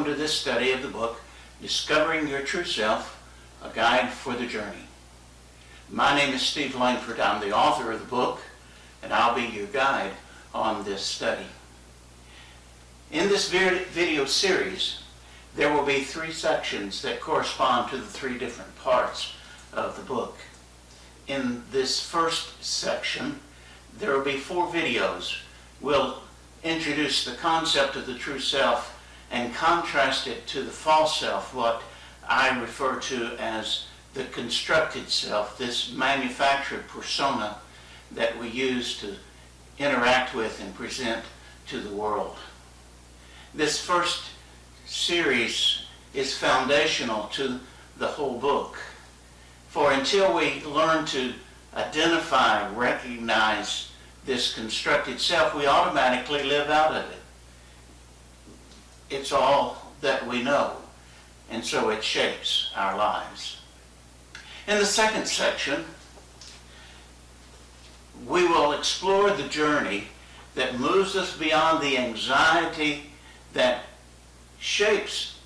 to this study of the book, Discovering Your True Self, A Guide for the Journey. My name is Steve Langford. I'm the author of the book, and I'll be your guide on this study. In this video series, there will be 3 sections that correspond to the 3 different parts of the book. In this first section, there will be 4 videos. We'll introduce the concept of the true self and contrast it to the false self, what I refer to as the constructed self, this manufactured persona that we use to interact with and present to the world. This first series is foundational to the whole book. For until we learn to identify, recognize this constructed self, we automatically live out of it. It's all that we know, and so it shapes our lives. In the second section, we will explore the journey that moves us beyond the anxiety that shapes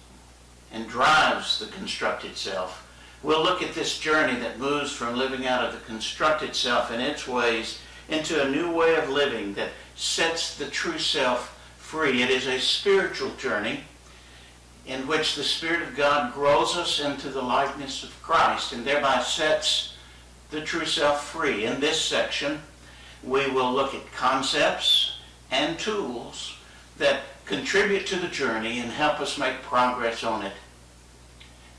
and drives the constructed self. We'll look at this journey that moves from living out of the constructed self and its ways into a new way of living that sets the true self free. It is a spiritual journey in which the Spirit of God grows us into the likeness of Christ and thereby sets the true self free. In this section, we will look at concepts and tools that contribute to the journey and help us make progress on it.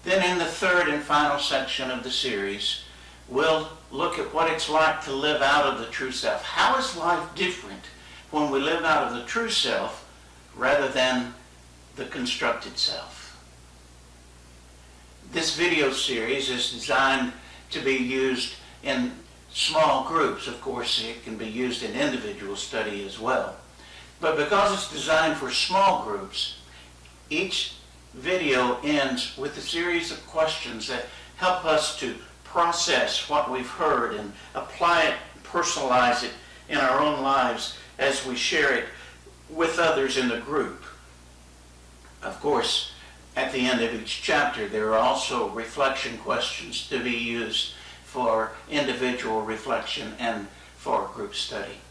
Then in the third and final section of the series, we'll look at what it's like to live out of the true self. How is life different when we live out of the true self rather than the constructed self? This video series is designed to be used in small groups. Of course, it can be used in individual study as well. But because it's designed for small groups, each video ends with a series of questions that help us to process what we've heard and apply it, personalize it in our own lives as we share it with others in the group. Of course, at the end of each chapter, there are also reflection questions to be used for individual reflection and for group study.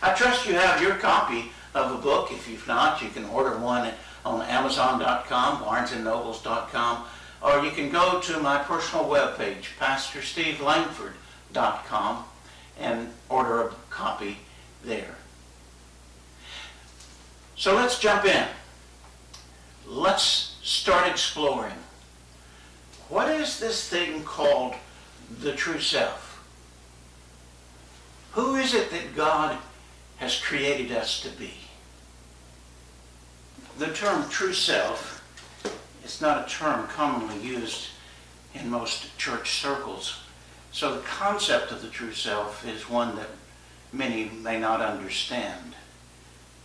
I trust you have your copy of a book. If you've not, you can order one on Amazon.com, BarnesandNobles.com, or you can go to my personal webpage, PastorSteveLangford.com, and order a copy there. So let's jump in. Let's start exploring. What is this thing called the true self? Who is it that God has created us to be? The term true self is not a term commonly used in most church circles. So the concept of the true self is one that many may not understand.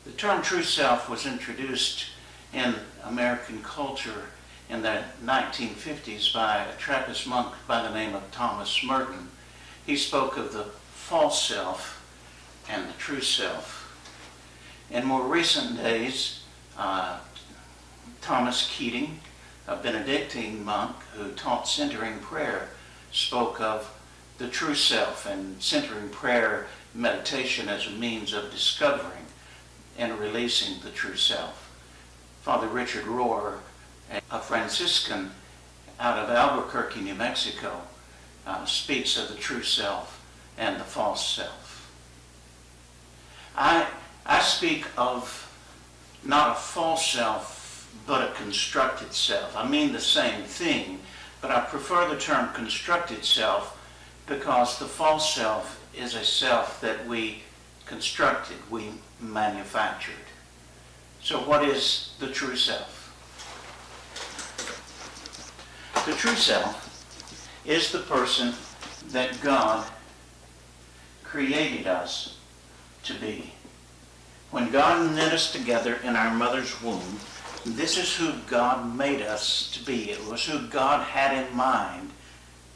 The term true self was introduced in American culture in the 1950s by a Trappist monk by the name of Thomas Merton. He spoke of the false self and the true self. In more recent days, Thomas Keating, a Benedictine monk who taught centering prayer, spoke of the true self and centering prayer meditation as a means of discovering and releasing the true self. Father Richard Rohr, a Franciscan out of Albuquerque, New Mexico, speaks of the true self and the false self. I speak of not a false self, but a constructed self. I mean the same thing, but I prefer the term constructed self because the false self is a self that we constructed, we manufactured. So what is the true self? The true self is the person that God created us to be. When God knit us together in our mother's womb, this is who God made us to be. It was who God had in mind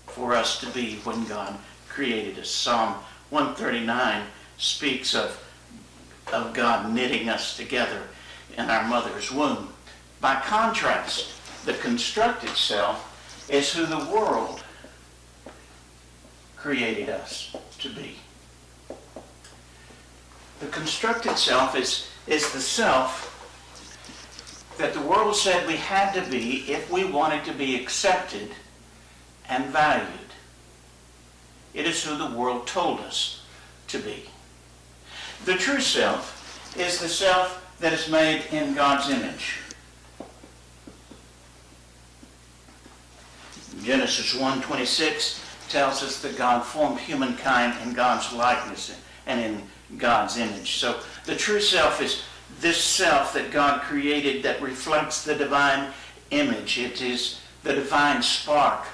for us to be when God created us. Psalm 139 speaks of God knitting us together in our mother's womb. By contrast, the constructed self is who the world created us to be. The constructed self is the self that the world said we had to be if we wanted to be accepted and valued. It is who the world told us to be. The true self is the self that is made in God's image. Genesis 1:26 tells us that God formed humankind in God's likeness and in God's image. So the true self is this self that God created that reflects the divine image. It is the divine spark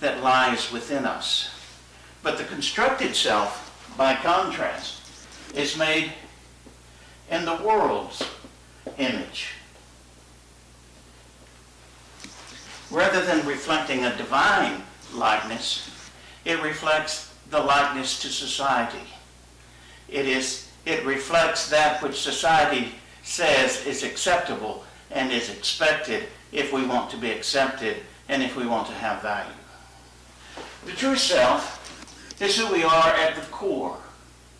that lies within us. But the constructed self, by contrast, is made in the world's image. Rather than reflecting a divine likeness, it reflects the likeness to society. It reflects that which society says is acceptable and is expected if we want to be accepted and if we want to have value. The true self is who we are at the core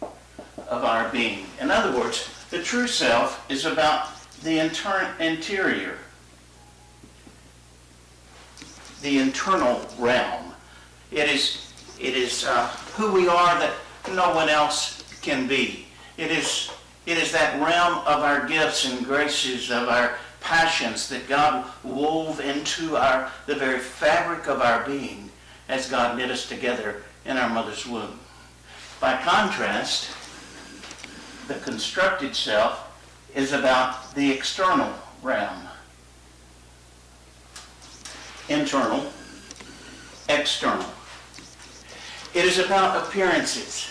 of our being. In other words, the true self is about the interior, the internal realm. It is who we are that no one else can be. It is that realm of our gifts and graces, of our passions that God wove into the very fabric of our being as God knit us together in our mother's womb. By contrast, the constructed self is about the external realm. Internal, external. It is about appearances,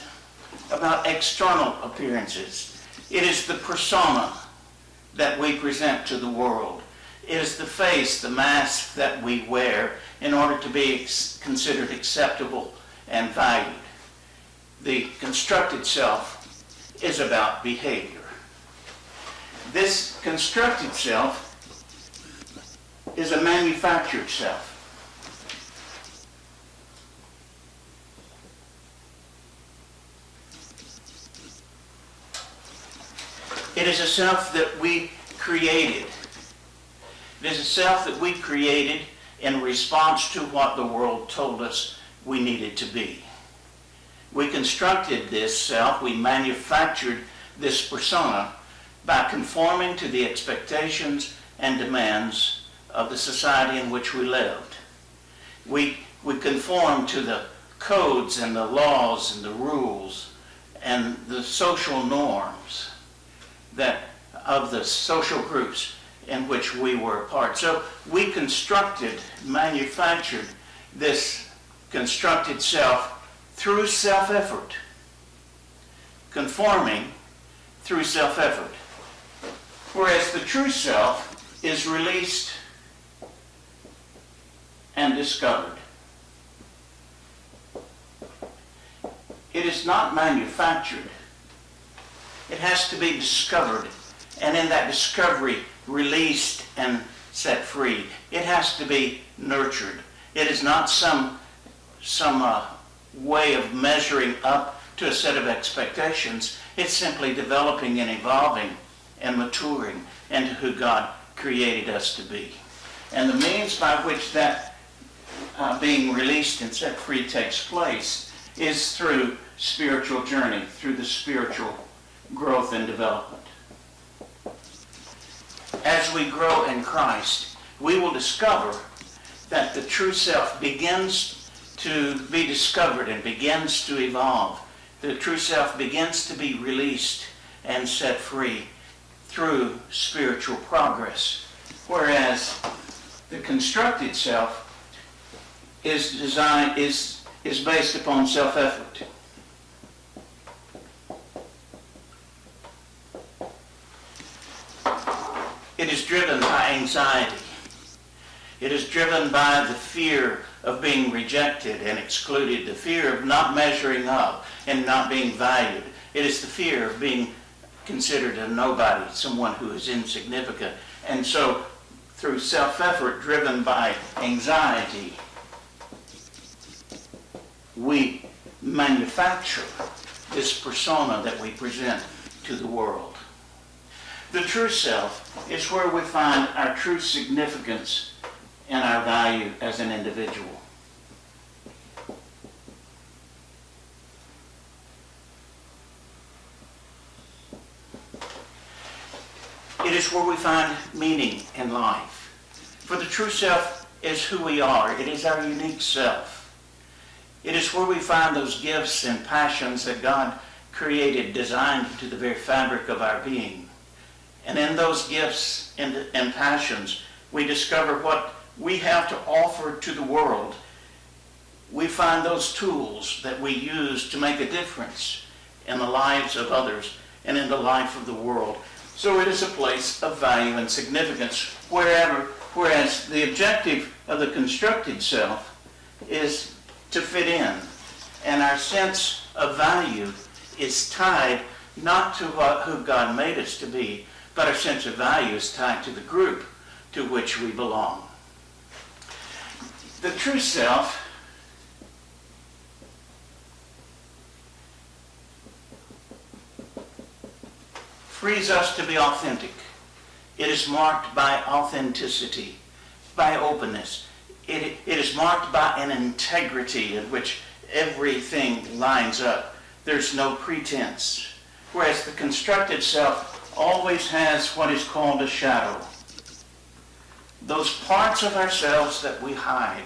about external appearances. It is the persona that we present to the world. It is the face, the mask that we wear in order to be considered acceptable and valued. The constructed self is about behavior. This constructed self is a manufactured self. It is a self that we created. It is a self that we created in response to what the world told us we needed to be. We constructed this self, we manufactured this persona by conforming to the expectations and demands of the society in which we lived. We conformed to the codes and the laws and the rules and the social norms of the social groups in which we were a part. So we manufactured this constructed self through self-effort, conforming through self-effort. Whereas the true self is released and discovered. It is not manufactured. It has to be discovered, and in that discovery, released and set free. It has to be nurtured. It is not some way of measuring up to a set of expectations. It's simply developing and evolving and maturing into who God created us to be. And the means by which that being released and set free takes place is through spiritual journey, through the spiritual growth and development. As we grow in Christ, we will discover that the true self begins to be discovered and begins to evolve. The true self begins to be released and set free through spiritual progress. Whereas the constructed self is based upon self-effort. It is driven by anxiety. It is driven by the fear of being rejected and excluded, the fear of not measuring up and not being valued. It is the fear of being considered a nobody, someone who is insignificant. And so through self-effort driven by anxiety, we manufacture this persona that we present to the world. The true self is where we find our true significance and our value as an individual. It is where we find meaning in life. For the true self is who we are. It is our unique self. It is where we find those gifts and passions that God created, designed into the very fabric of our being. And in those gifts and passions, we discover what we have to offer to the world. We find those tools that we use to make a difference in the lives of others and in the life of the world. So it is a place of value and significance, whereas the objective of the constructed self is to fit in. And our sense of value is tied not to who God made us to be, but our sense of value is tied to the group to which we belong. The true self frees us to be authentic. It is marked by authenticity, by openness. It is marked by an integrity in which everything lines up. There's no pretense. Whereas the constructed self always has what is called a shadow. Those parts of ourselves that we hide,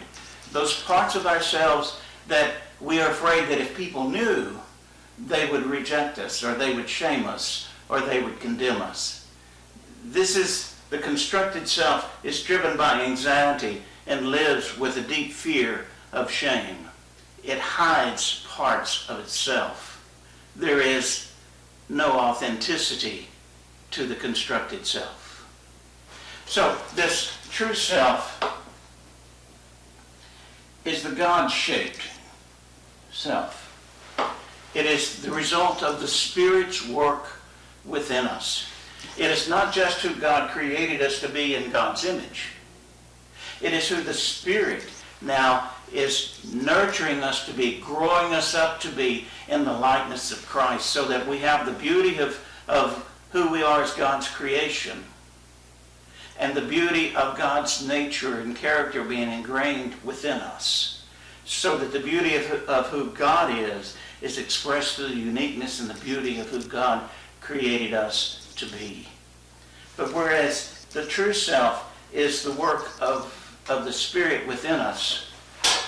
those parts of ourselves that we are afraid that if people knew, they would reject us, or they would shame us, or they would condemn us. This is the constructed self is driven by anxiety and lives with a deep fear of shame. It hides parts of itself. There is no authenticity to the constructed self. So this true self is the God-shaped self. It is the result of the Spirit's work within us. It is not just who God created us to be in God's image. It is who the Spirit now is nurturing us to be, growing us up to be in the likeness of Christ, so that we have the beauty of who we are as God's creation and the beauty of God's nature and character being ingrained within us, so that the beauty of who God is expressed through the uniqueness and the beauty of who God created us to be. But whereas the true self is the work of the Spirit within us,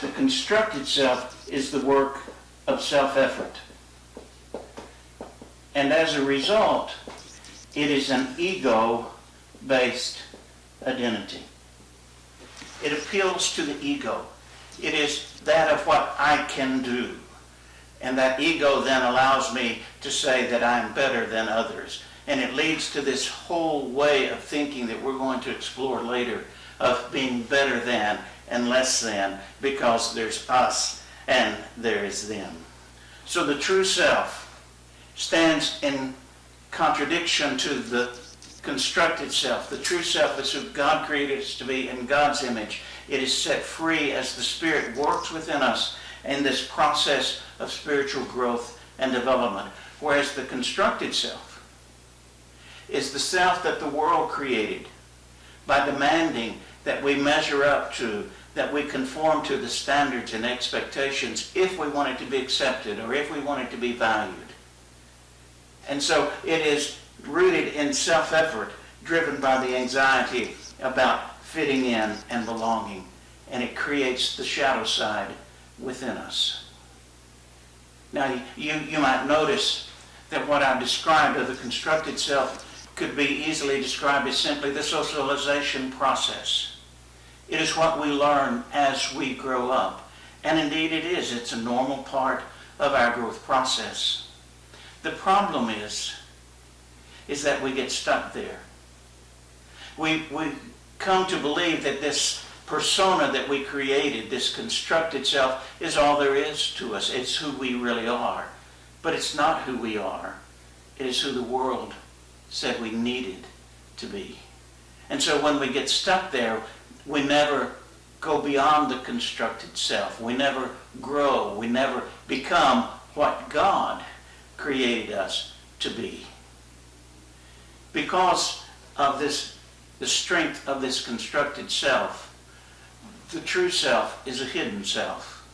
the constructed self is the work of self-effort. And as a result, it is an ego-based identity. It appeals to the ego. It is that of what I can do. And that ego then allows me to say that I'm better than others. And it leads to this whole way of thinking that we're going to explore later, of being better than and less than, because there's us and there is them. So the true self stands in contradiction to the constructed self. The true self is who God created us to be in God's image. It is set free as the Spirit works within us in this process of spiritual growth and development. Whereas the constructed self is the self that the world created by demanding that we measure up to, that we conform to the standards and expectations if we want it to be accepted or if we want it to be valued. And so it is rooted in self-effort, driven by the anxiety about fitting in and belonging. And it creates the shadow side within us. Now, you might notice that what I've described of the constructed self could be easily described as simply the socialization process. It is what we learn as we grow up. And indeed it is. It's a normal part of our growth process. The problem is that we get stuck there. We come to believe that this persona that we created, this constructed self, is all there is to us. It's who we really are. But it's not who we are. It is who the world said we needed to be. And so when we get stuck there, we never go beyond the constructed self. We never grow. We never become what God created us to be. Because of the strength of this constructed self, the true self is a hidden self.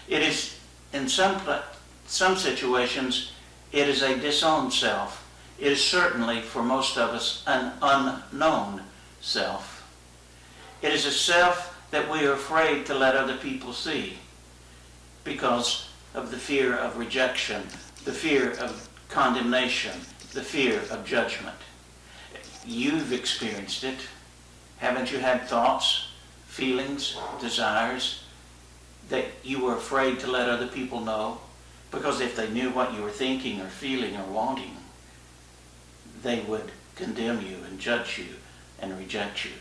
It is, in some situations, it is a disowned self. It is certainly, for most of us, an unknown self. It is a self that we are afraid to let other people see because of the fear of rejection, the fear of condemnation, the fear of judgment. You've experienced it. Haven't you had thoughts, feelings, desires that you were afraid to let other people know? Because if they knew what you were thinking or feeling or wanting, they would condemn you and judge you and reject you.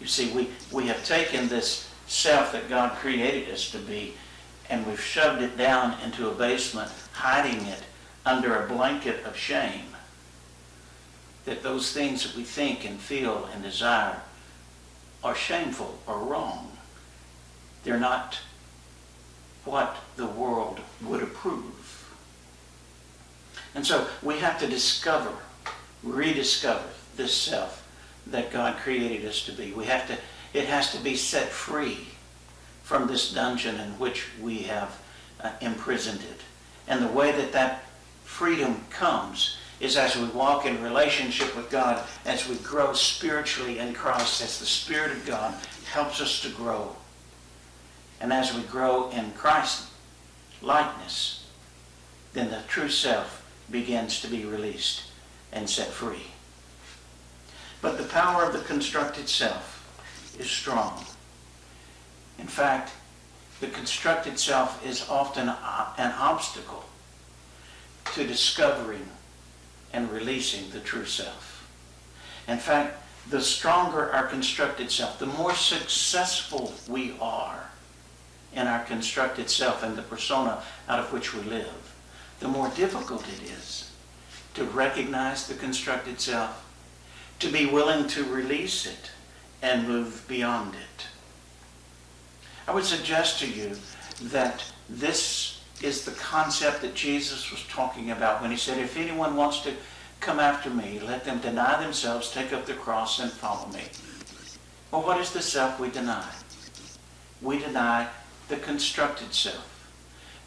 You see, we have taken this self that God created us to be, and we've shoved it down into a basement, hiding it under a blanket of shame. That those things that we think and feel and desire are shameful or wrong. They're not what the world would approve. And so we have to rediscover this self that God created us to be. It has to be set free from this dungeon in which we have imprisoned it. And the way that freedom comes is as we walk in relationship with God, as we grow spiritually in Christ, as the Spirit of God helps us to grow. And as we grow in Christ's likeness, then the true self begins to be released and set free. But the power of the constructed self is strong. In fact, the constructed self is often an obstacle to discovering and releasing the true self. In fact, the stronger our constructed self, the more successful we are in our constructed self and the persona out of which we live, the more difficult it is to recognize the constructed self, to be willing to release it and move beyond it. I would suggest to you that this is the concept that Jesus was talking about when he said, if anyone wants to come after me, let them deny themselves, take up their cross, and follow me. Well, what is the self we deny? We deny the constructed self.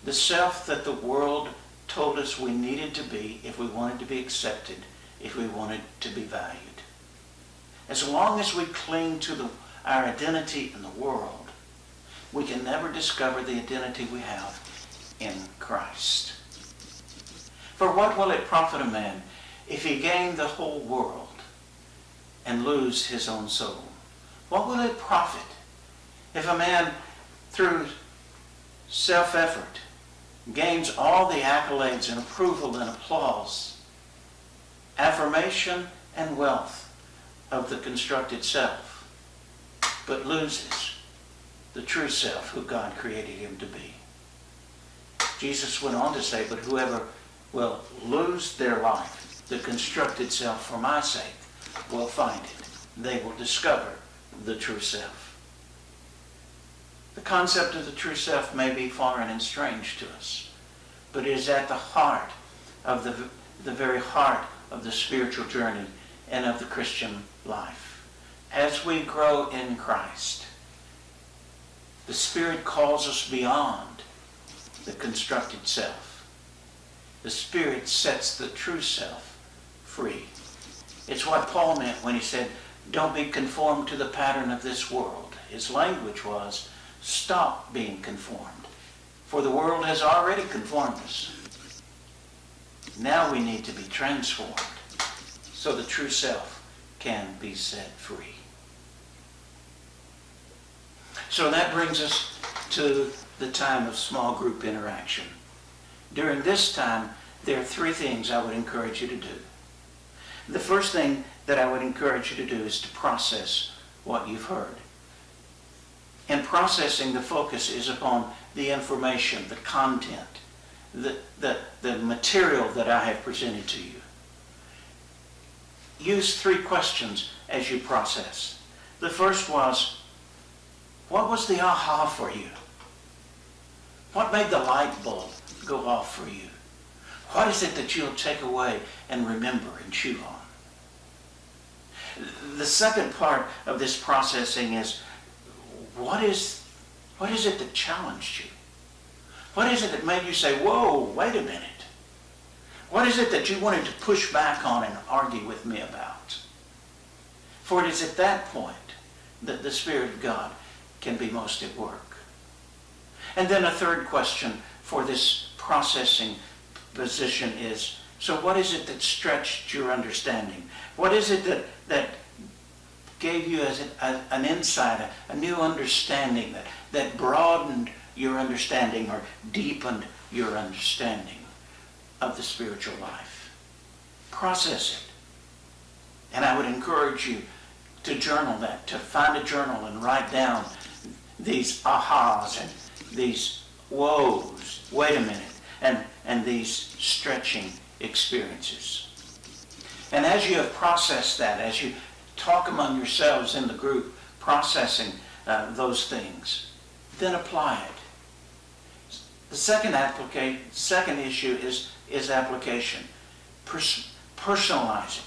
The self that the world told us we needed to be if we wanted to be accepted, if we wanted to be valued. As long as we cling to our identity in the world, we can never discover the identity we have in Christ. For what will it profit a man if he gain the whole world and lose his own soul? What will it profit if a man, through self-effort, gains all the accolades and approval and applause, affirmation and wealth of the constructed self, but loses the true self who God created him to be? Jesus went on to say, but whoever will lose their life, the constructed self for my sake, will find it. They will discover the true self. The concept of the true self may be foreign and strange to us, but it is at the heart of the very heart of the spiritual journey and of the Christian life. As we grow in Christ, the Spirit calls us beyond the constructed self. The Spirit sets the true self free. It's what Paul meant when he said, don't be conformed to the pattern of this world. His language was, stop being conformed, for the world has already conformed us. Now we need to be transformed so the true self can be set free. So that brings us to the time of small group interaction. During this time, there are three things I would encourage you to do. The first thing that I would encourage you to do is to process what you've heard. In processing, the focus is upon the information, the content, the material that I have presented to you. use 3 questions as you process. The first was, what was the aha for you? What made the light bulb go off for you? What is it that you'll take away and remember and chew on? The second part of this processing is, what is it that challenged you? What is it that made you say, whoa, wait a minute? What is it that you wanted to push back on and argue with me about? For it is at that point that the Spirit of God can be most at work. And then a third question for this processing position is, so what is it that stretched your understanding? What is it that gave you as an insight, a new understanding that broadened your understanding or deepened your understanding of the spiritual life? Process it. And I would encourage you to journal that, to find a journal and write down these ahas and these whoas, wait a minute, and these stretching experiences. And as you have processed that, as you talk among yourselves in the group, processing those things, then apply it. The second issue is application. Personalize it.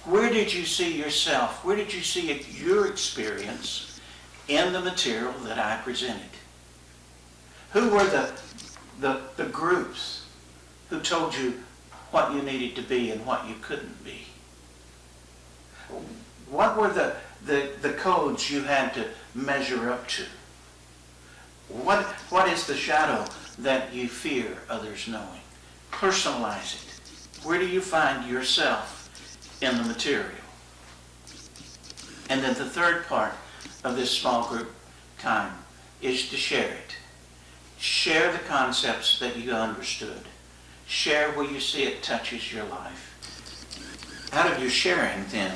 Where did you see yourself? Where did you see your experience in the material that I presented? Who were the groups who told you what you needed to be and what you couldn't be? What were the codes you had to measure up to? What is the shadow that you fear others knowing? Personalize it. Where do you find yourself in the material? And then the third part of this small group time is to share it. Share the concepts that you understood. Share where you see it touches your life. Out of your sharing, then,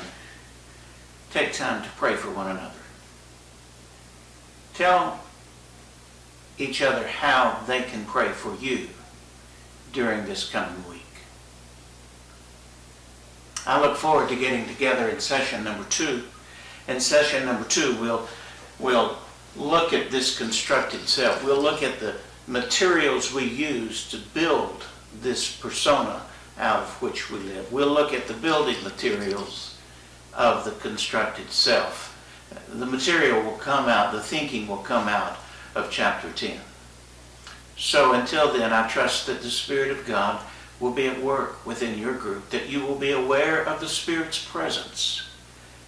take time to pray for one another. Tell each other how they can pray for you during this coming week. I look forward to getting together in session number 2. In session number 2, we'll look at this constructed self. We'll look at the materials we use to build this persona out of which we live. We'll look at the building materials of the constructed self. The material will come out, the thinking will come out of chapter 10. So until then, I trust that the Spirit of God will be at work within your group, that you will be aware of the Spirit's presence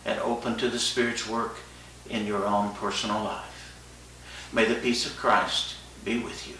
and open to the Spirit's work in your own personal life. May the peace of Christ be with you.